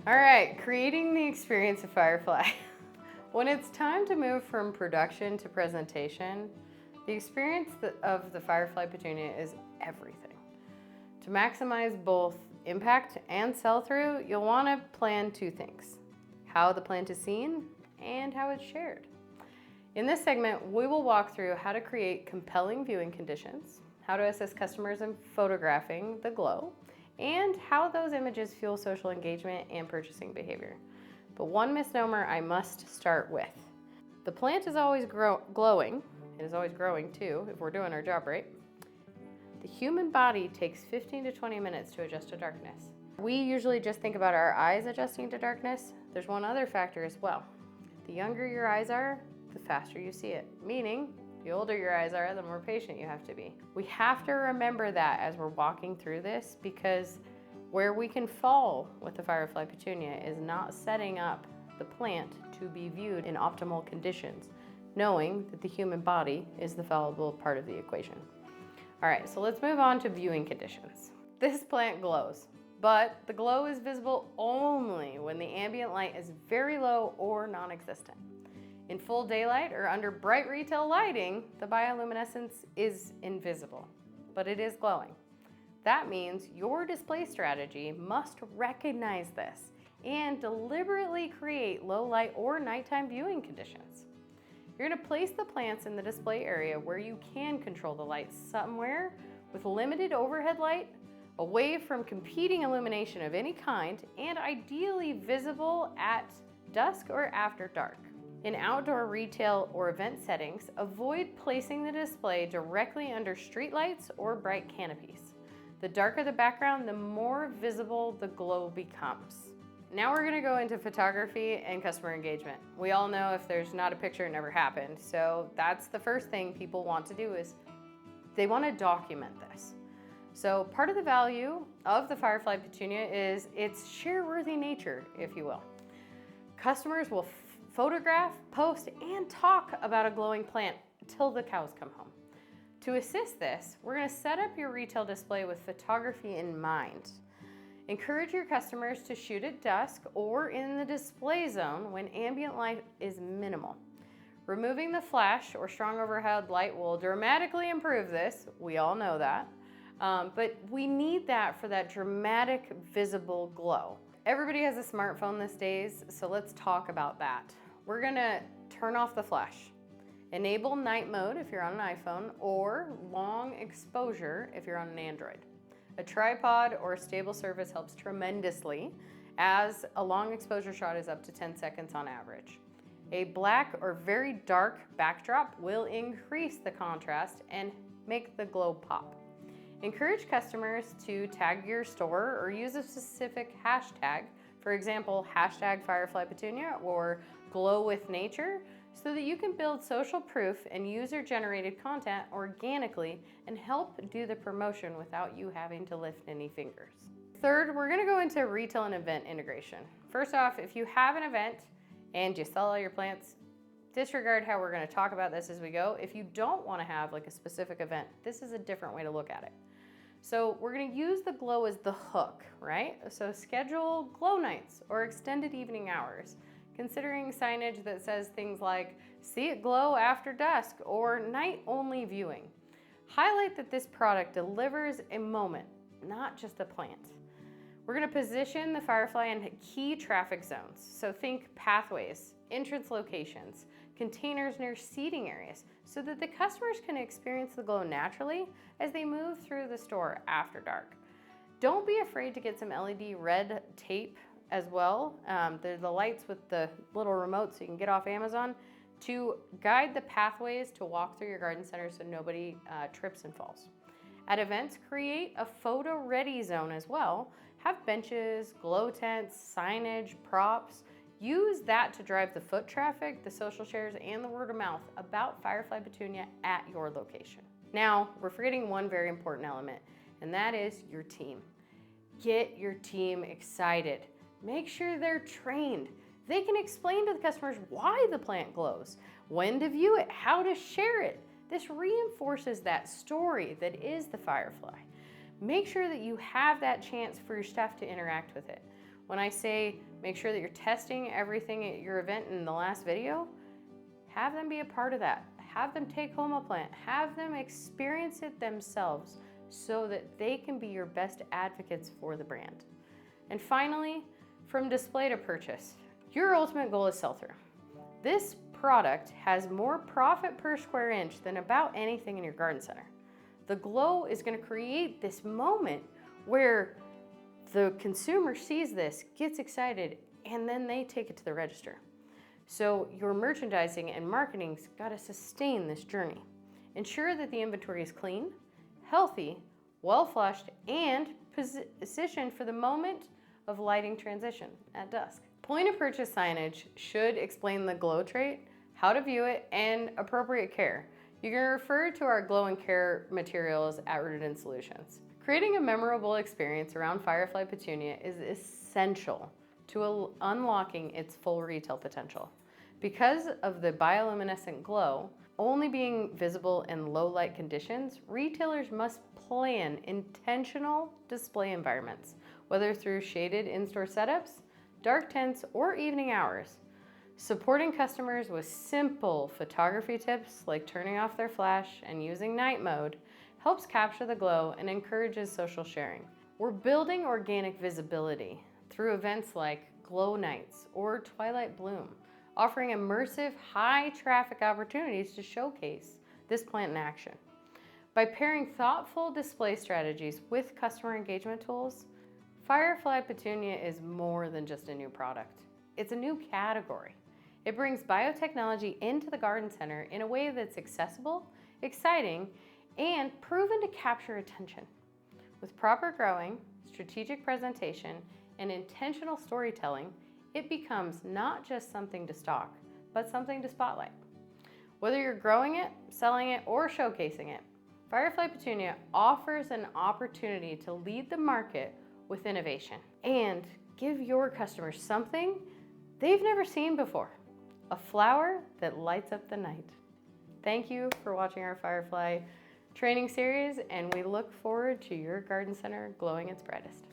All right, creating the experience of Firefly. When it's time to move from production to presentation, the experience of the Firefly Petunia is everything. To maximize both impact and sell-through, you'll want to plan two things: how the plant is seen and how it's shared. In this segment, we will walk through how to create compelling viewing conditions, how to assist customers in photographing the glow, and how those images fuel social engagement and purchasing behavior. But one misnomer I must start with. The plant is always glowing. It is always growing too, if we're doing our job right. The human body takes 15 to 20 minutes to adjust to darkness. We usually just think about our eyes adjusting to darkness. There's one other factor as well. The younger your eyes are, the faster you see it, meaning the older your eyes are, the more patient you have to be. We have to remember that as we're walking through this, because where we can fall with the Firefly Petunia is not setting up the plant to be viewed in optimal conditions, knowing that the human body is the fallible part of the equation. All right, so let's move on to viewing conditions. This plant glows, but the glow is visible only when the ambient light is very low or non-existent. In full daylight or under bright retail lighting, the bioluminescence is invisible, but it is glowing. That means your display strategy must recognize this and deliberately create low light or nighttime viewing conditions. You're going to place the plants in the display area where you can control the light, somewhere with limited overhead light, away from competing illumination of any kind, and ideally visible at dusk or after dark. In outdoor retail or event settings, avoid placing the display directly under street lights or bright canopies. The darker the background, the more visible the glow becomes. Now we're gonna go into photography and customer engagement. We all know if there's not a picture, it never happened. So that's the first thing people want to do, is they want to document this. So part of the value of the Firefly Petunia is its share-worthy nature, if you will. Customers will photograph, post, and talk about a glowing plant till the cows come home. To assist this, we're going to set up your retail display with photography in mind. Encourage your customers to shoot at dusk or in the display zone when ambient light is minimal. Removing the flash or strong overhead light will dramatically improve this. We all know that. But we need that for that dramatic visible glow. Everybody has a smartphone these days, so let's talk about that. We're gonna turn off the flash. Enable night mode if you're on an iPhone, or long exposure if you're on an Android. A tripod or a stable surface helps tremendously, as a long exposure shot is up to 10 seconds on average. A black or very dark backdrop will increase the contrast and make the glow pop. Encourage customers to tag your store or use a specific hashtag, for example, hashtag Firefly Petunia or glow with nature, so that you can build social proof and user-generated content organically and help do the promotion without you having to lift any fingers. Third, we're gonna go into retail and event integration. First off, if you have an event and you sell all your plants, disregard how we're gonna talk about this as we go. If you don't wanna have like a specific event, this is a different way to look at it. So we're gonna use the glow as the hook, right? So schedule glow nights or extended evening hours, considering signage that says things like, see it glow after dusk or night-only viewing. Highlight that this product delivers a moment, not just a plant. We're gonna position the Firefly in key traffic zones. So think pathways, entrance locations, containers near seating areas, so that the customers can experience the glow naturally as they move through the store after dark. Don't be afraid to get some LED red tape as well. They're the lights with the little remote so you can get off Amazon to guide the pathways to walk through your garden center so nobody trips and falls. At events, create a photo-ready zone as well. Have benches, glow tents, signage, props. Use that to drive the foot traffic, the social shares, and the word of mouth about Firefly Petunia at your location. Now, we're forgetting one very important element, and that is your team. Get your team excited. Make sure they're trained. They can explain to the customers why the plant glows, when to view it, how to share it. This reinforces that story that is the Firefly. Make sure that you have that chance for your staff to interact with it. When I say make sure that you're testing everything at your event in the last video, have them be a part of that. Have them take home a plant. Have them experience it themselves so that they can be your best advocates for the brand. And finally, from display to purchase, your ultimate goal is sell-through. This product has more profit per square inch than about anything in your garden center. The glow is going to create this moment where the consumer sees this, gets excited, and then they take it to the register. So your merchandising and marketing's got to sustain this journey. Ensure that the inventory is clean, healthy, well flushed, and positioned for the moment of lighting transition at dusk. Point of purchase signage should explain the glow trait, how to view it, and appropriate care. You can refer to our glow and care materials at Rooted in Solutions. Creating a memorable experience around Firefly Petunia is essential to unlocking its full retail potential. Because of the bioluminescent glow only being visible in low light conditions, retailers must plan intentional display environments, whether through shaded in-store setups, dark tents, or evening hours. Supporting customers with simple photography tips like turning off their flash and using night mode helps capture the glow and encourages social sharing. We're building organic visibility through events like glow nights or twilight bloom, offering immersive, high-traffic opportunities to showcase this plant in action. By pairing thoughtful display strategies with customer engagement tools, Firefly Petunia is more than just a new product. It's a new category. It brings biotechnology into the garden center in a way that's accessible, exciting, and proven to capture attention. With proper growing, strategic presentation, and intentional storytelling, it becomes not just something to stock, but something to spotlight. Whether you're growing it, selling it, or showcasing it, Firefly Petunia offers an opportunity to lead the market with innovation and give your customers something they've never seen before, a flower that lights up the night. Thank you for watching our Firefly training series, and we look forward to your garden center glowing its brightest.